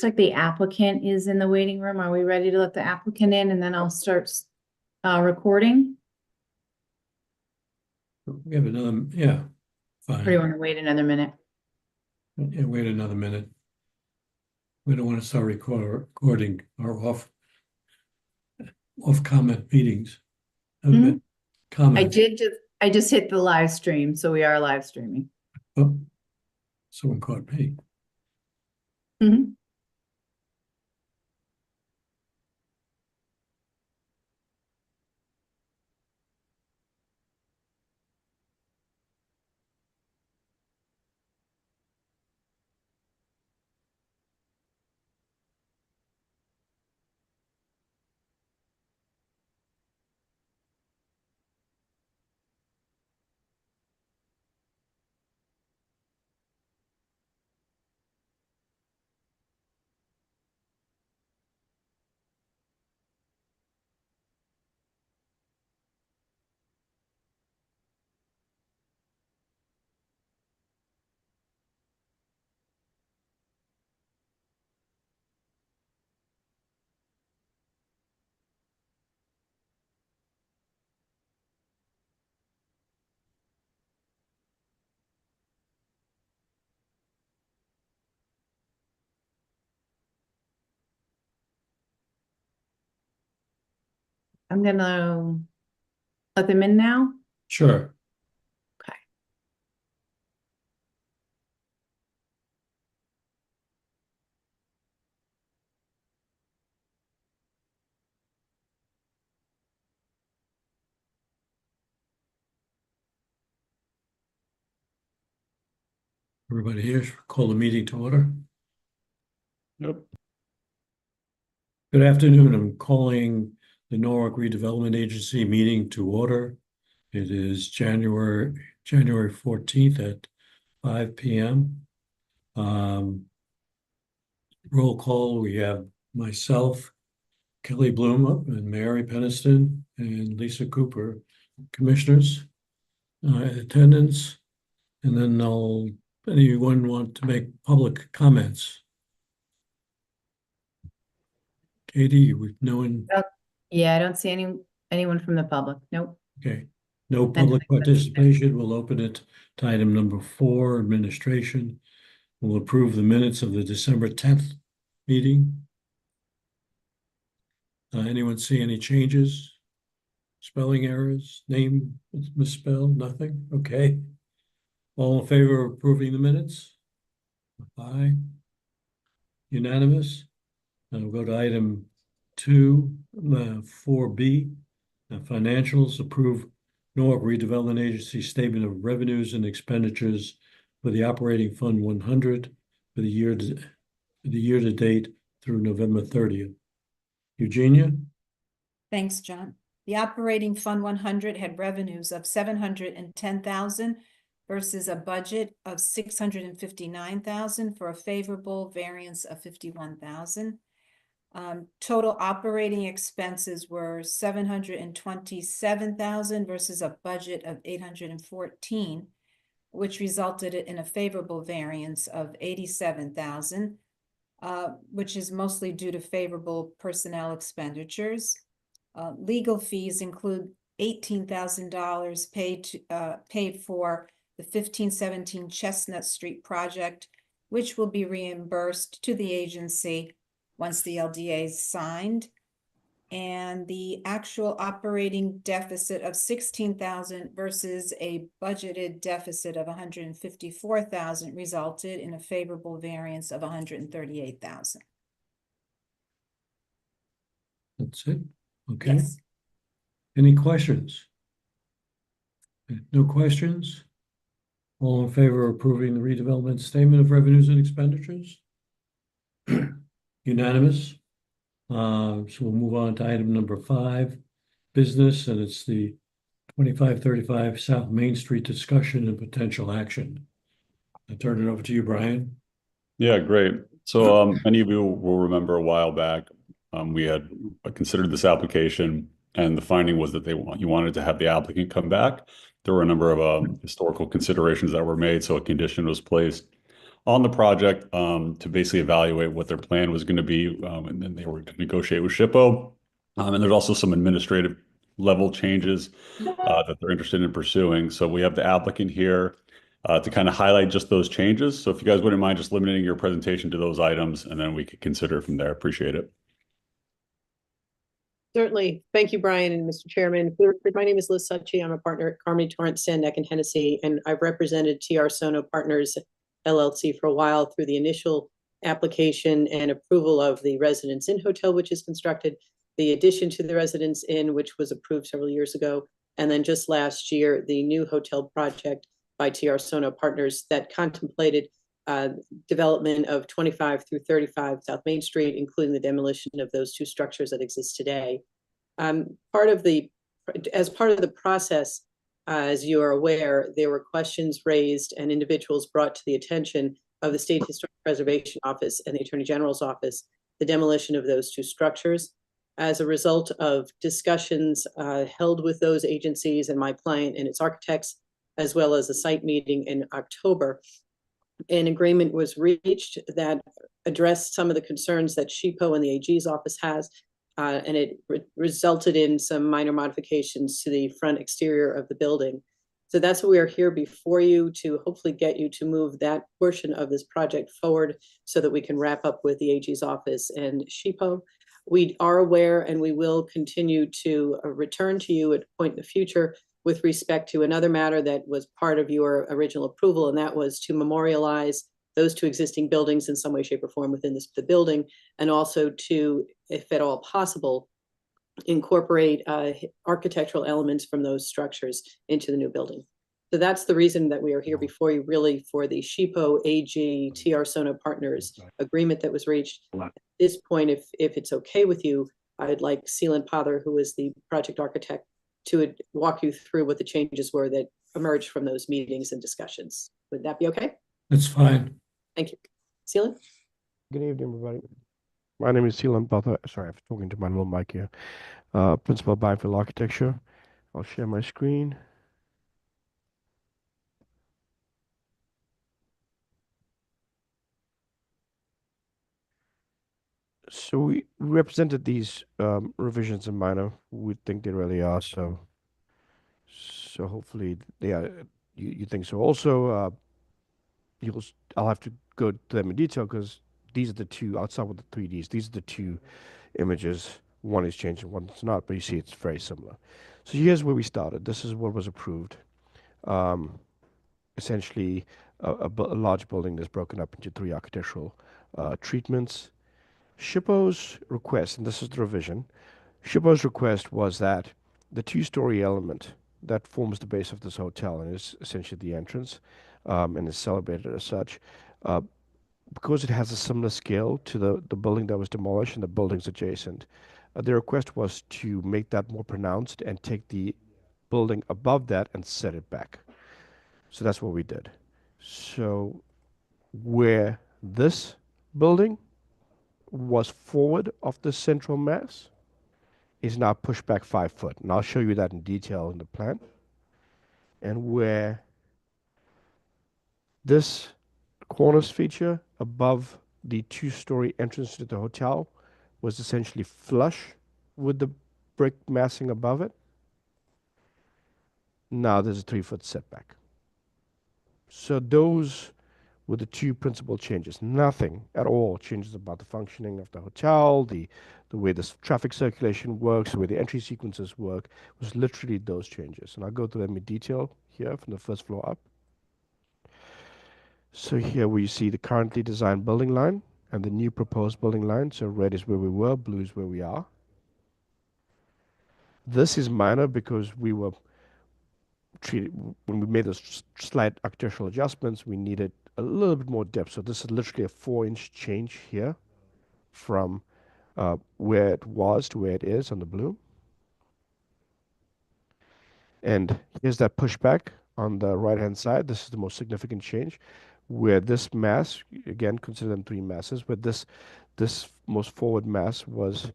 looks like the applicant is in the waiting room. Are we ready to let the applicant in and then I'll start recording? We have another, yeah, Or do you fine. want to wait another minute? Yeah, wait another minute. We don't want to start recording our off comment meetings. Mhm. Comments. I just hit the live stream, so we are live streaming. Oh, someone caught me. Mhm. I'm gonna let them in now. Sure. Okay. Everybody here, call the meeting to order. Yep. Good afternoon. I'm calling the Norwalk Redevelopment Agency meeting to order. It is January 14th at 5 p.m. Roll call, we have myself, Kelly Bloom, and Mary Peniston, and Lisa Cooper, commissioners, attendance. And then anyone want to make public comments? Katie, with no one, Yeah, I don't see anyone from the public. Nope. okay. No public participation. We'll open it to item number 4, administration. We'll approve the minutes of the December 10th meeting. Anyone see any changes? Spelling errors, name misspelled, nothing? Okay. All in favor of approving the minutes? Aye. Unanimous. And we'll go to item 2, 4B. Financials, approve Norwalk Redevelopment Agency Statement of Revenues and Expenditures for the Operating Fund 100 for the year to date through November 30th. Eugenia? Thanks, John. The operating fund 100 had revenues of 710,000 versus a budget of 659,000 for a favorable variance of 51,000. Total operating expenses were 727,000 versus a budget of 814, which resulted in a favorable variance of 87,000, which is mostly due to favorable personnel expenditures. Legal fees include $18,000 paid for the 1517 Chestnut Street project, which will be reimbursed to the agency once the LDA is signed. And the actual operating deficit of 16,000 versus a budgeted deficit of 154,000 resulted in a favorable variance of 138,000. That's it? Okay. Yes. Any questions? No questions? All in favor of approving the redevelopment statement of revenues and expenditures? Unanimous. So we'll move on to item number 5, business, and it's the 2535 South Main Street discussion and potential action. I turn it over to you, Brian. Yeah, great. So many of you will remember a while back, we had considered this application, and the finding was that you wanted to have the applicant come back. There were a number of historical considerations that were made, so a condition was placed on the project to basically evaluate what their plan was going to be, and then they were to negotiate with SHPO. And there's also some administrative level changes that they're interested in pursuing. So we have the applicant here to kind of highlight just those changes. So if you guys wouldn't mind just limiting your presentation to those items, and then we could consider from there. Appreciate it. Certainly. Thank you, Brian and Mr. Chairman. My name is Liz Succi. I'm a partner at Carmody, Torrance, Sand Neck, and Hennessy, and I've represented TR Sono Partners LLC for a while through the initial application and approval of the Residence Inn Hotel, which is constructed, the addition to the Residence Inn, which was approved several years ago, and then just last year, the new hotel project by TR Sono Partners that contemplated development of 25 through 35 South Main Street, including the demolition of those two structures that exist today. As part of the process, as you are aware, there were questions raised and individuals brought to the attention of the State Historic Preservation Office and the Attorney General's office, the demolition of those two structures. As a result of discussions held with those agencies and my client and its architects, as well as a site meeting in October, an agreement was reached that addressed some of the concerns that SHPO and the AG's office has, and it resulted in some minor modifications to the front exterior of the building. So that's what we are here before you to hopefully get you to move that portion of this project forward so that we can wrap up with the AG's office and SHPO. We are aware and we will continue to return to you at a point in the future with respect to another matter that was part of your original approval, and that was to memorialize those two existing buildings in some way, shape, or form within the building, and also to, if at all possible, incorporate architectural elements from those structures into the new building. So that's the reason that we are here before you, really, for the SHPO AG TR Sono Partners agreement that was reached. At this point, if it's okay with you, I'd like Seelan Pother, who is the project architect, to walk you through what the changes were that emerged from those meetings and discussions. Would that be okay? That's fine. Thank you. Seelan? Good evening, everybody. My name is Seelan Butler. Sorry, I'm talking to my little mic here. Principal of Biofield Architecture. I'll share my screen. So we represented these revisions in minor. We think they really are. So hopefully they are. You think so? Also, I'll have to go to them in detail because these are the two. I'll start with the 3Ds. These are the two images. One is changing, one's not. But you see, it's very similar. So here's where we started. This is what was approved. Essentially, a large building that's broken up into 3 architectural treatments. SHPO's request, and this is the revision, SHPO's request was that the 2-story element that forms the base of this hotel and is essentially the entrance and is celebrated as such, because it has a similar scale to the building that was demolished and the buildings adjacent, the request was to make that more pronounced and take the building above that and set it back. So that's what we did. So where this building was forward of the central mass is now pushed back 5 foot. And I'll show you that in detail in the plan. And where this cornice feature above the 2-story entrance to the hotel was essentially flush with the brick massing above it, now there's a 3-foot setback. So those were the 2 principal changes. Nothing at all changes about the functioning of the hotel, the way this traffic circulation works, the way the entry sequences work. It was literally those changes. And I'll go through them in detail here from the first floor up. So here we see the currently designed building line and the new proposed building line. So red is where we were, blue is where we are. This is minor because we were treated, when we made those slight architectural adjustments, we needed a little bit more depth. So this is literally a 4-inch change here from where it was to where it is on the blue. And here's that pushback on the right-hand side. This is the most significant change, where this mass, again, consider them 3 masses, where this most forward mass was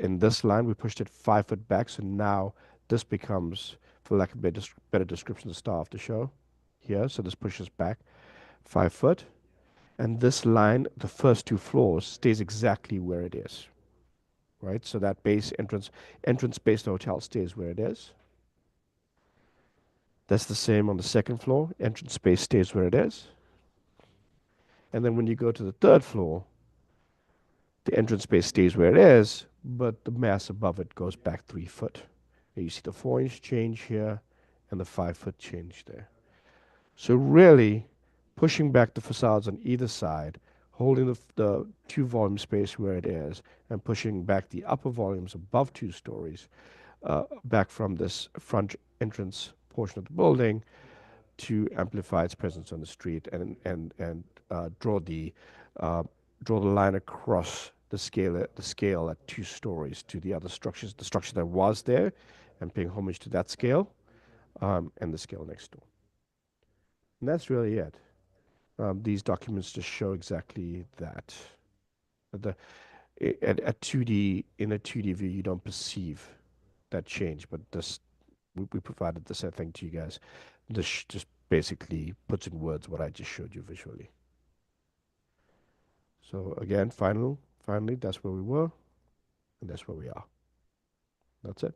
in this line. We pushed it 5 foot back. So now this becomes, for lack of a better description, the star of the show here. So this pushes back 5 foot. And this line, the first two floors, stays exactly where it is, right? So that base entrance base to the hotel stays where it is. That's the same on the second floor. Entrance space stays where it is. And then when you go to the third floor, the entrance space stays where it is, but the mass above it goes back 3 foot. And you see the 4-inch change here and the 5-foot change there. So really pushing back the facades on either side, holding the 2 volume space where it is, and pushing back the upper volumes above 2 stories back from this front entrance portion of the building to amplify its presence on the street and draw the line across the scale at 2 stories to the other structures, the structure that was there, and paying homage to that scale and the scale next door. And that's really it. These documents just show exactly that. At 2D, in a 2D view, you don't perceive that change, but this we provided this, I think, to you guys. This just basically puts in words what I just showed you visually. So again, finally, that's where we were, and that's where we are. That's it.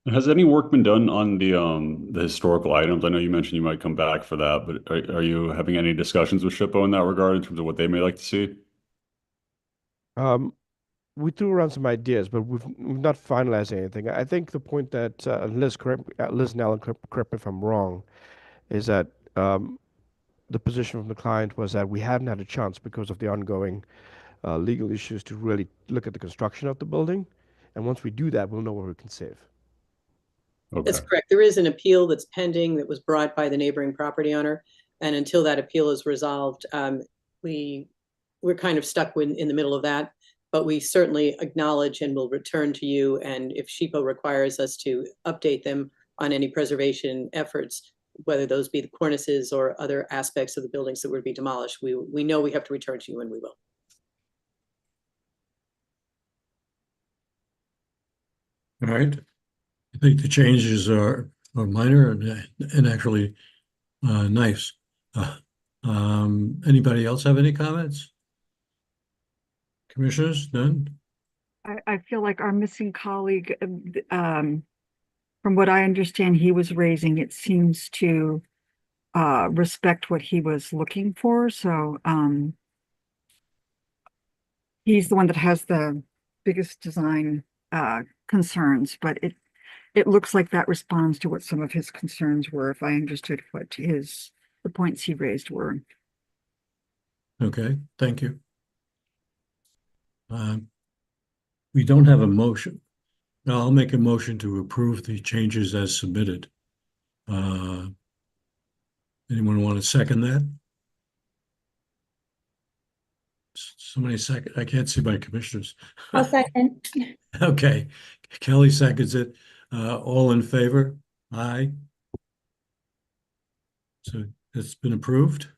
Has any work been done on the historical items? I know you mentioned you might come back for that, but are you having any discussions with SHPO in that regard in terms of what they may like to see? We threw around some ideas, but we've not finalized anything. I think the point that Liz and Alan, correct me if I'm wrong, is that the position from the client was that we hadn't had a chance because of the ongoing legal issues to really look at the construction of the building. And once we do that, we'll know where we can save. That's Okay. correct. There is an appeal that's pending that was brought by the neighboring property owner. And until that appeal is resolved, we're kind of stuck in the middle of that. But we certainly acknowledge and will return to you. And if SHPO requires us to update them on any preservation efforts, whether those be the cornices or other aspects of the buildings that would be demolished, we know we have to return to you, and we will. All right. I think the changes are minor and actually nice. Anybody else have any comments? Commissioners, none? I feel like our missing colleague, from what I understand, he was raising, it seems to respect what he was looking for. So he's the one that has the biggest design concerns, but it looks like that responds to what some of his concerns were, if I understood what the points he raised were. Okay, thank you. We don't have a motion. Now, I'll make a motion to approve the changes as submitted. Anyone want to second that? Somebody second. I can't see my commissioners. I'll second. Okay, Kelly seconds it. All in favor? Aye. So it's been approved.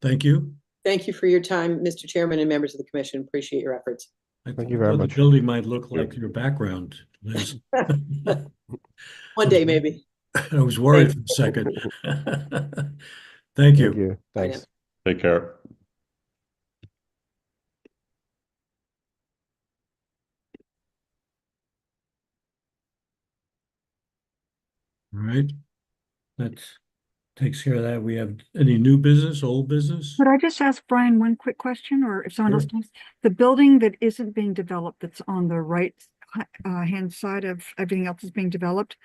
Thank you. Thank you for your time, Mr. Chairman and members of the commission. Appreciate your efforts. Thank you very thought much. The building might look like your background, Liz. One day, maybe. I was worried for a second. Thank you. Thank you. Thanks. Take care. All right. That takes care of that. We have any new business, old business? Could I just ask Brian one quick question, or if someone else does? The building that isn't being developed, that's on the right hand side of everything else is being developed,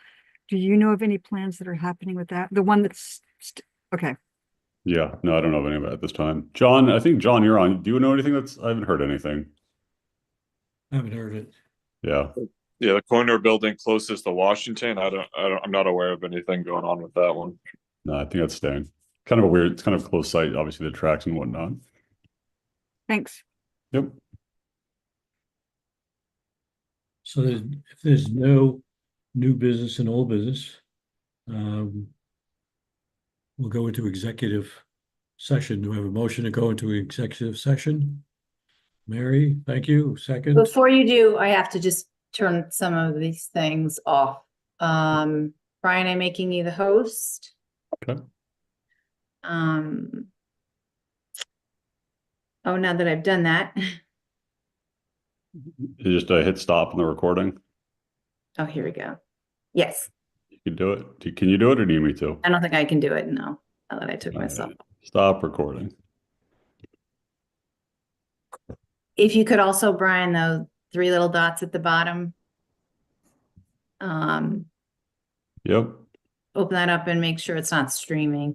do you know of any plans that are happening with that? The one that's, okay. Yeah, no, I don't know of any of it at this time. John, I think John, you're on. Do you know anything I haven't heard anything. I haven't heard it. Yeah. Yeah, the corner building closest to Washington. I'm not aware of anything going on with that one. No, I think that's staying. Kind of it's kind of close site, obviously the tracks and whatnot. Thanks. Yep. So if there's no new business and old business, we'll go into executive session. Do we have a motion to go into executive session? Mary, thank you. Second. Before you do, I have to just turn some of these things off. Brian, I'm making you the host. Okay. Oh, now that I've done that. You just hit stop on the recording. Oh, here we go. Yes, You can do it. Can you do it or need me to? I don't think I can do it, no, now that I took All myself. right. Stop recording. If you could also, Brian, those 3 little dots at the bottom. Yep. Open that up and make sure it's not streaming.